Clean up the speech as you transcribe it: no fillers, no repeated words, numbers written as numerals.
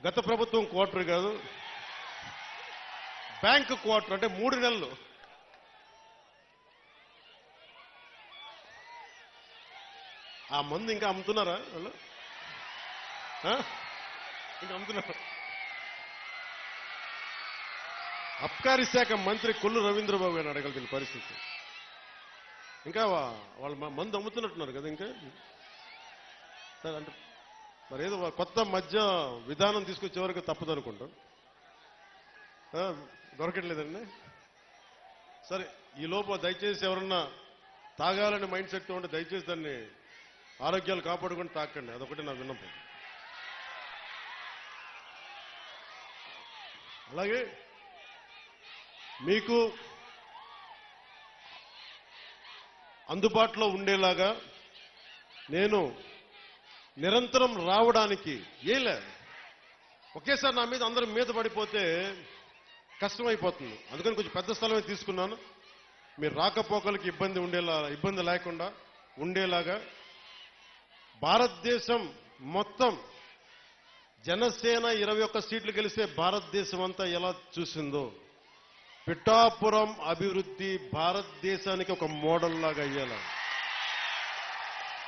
గత ప్రభుత్వం క్వార్టర్ కాదు, బ్యాంక్ క్వార్టర్ అంటే 3 నెలలు. ఆ మందు ఇంకా అమ్ముతున్నారా వాళ్ళు? ఇంకా అమ్ముతున్నారు. అబ్కారీ శాఖ మంత్రి కొల్లు రవీంద్రబాబు గారిని అడగల దీని పరిస్థితి. ఇంకా వాళ్ళు మందు అమ్ముతున్నట్టున్నారు కదా ఇంకా. సరే అంటే మరి ఏదో కొత్త మధ్య విధానం తీసుకొచ్చే వరకు తప్పదు అనుకుంటాం. దొరకట్లేదండి. సరే ఈ లోపు దయచేసి ఎవరన్నా తాగాలని మైండ్ సెట్తో ఉంటే దయచేసి దాన్ని ఆరోగ్యాలు కాపాడుకొని తాకండి. అదొకటి నా విన్నపం. అలాగే మీకు అందుబాటులో ఉండేలాగా నేను నిరంతరం రావడానికి లేదు. ఒకేసారి నా మీద అందరం మీద పడిపోతే కష్టమైపోతుంది. అందుకని కొంచెం పెద్ద స్థలమే తీసుకున్నాను. మీరు రాకపోకలకి ఇబ్బంది లేకుండా ఉండేలాగా భారతదేశం మొత్తం జనసేన 21 సీట్లు గెలిస్తే భారతదేశం అంతా ఎలా చూసిందో పిఠాపురం అభివృద్ధి భారతదేశానికి ఒక మోడల్ లాగా అయ్యేలా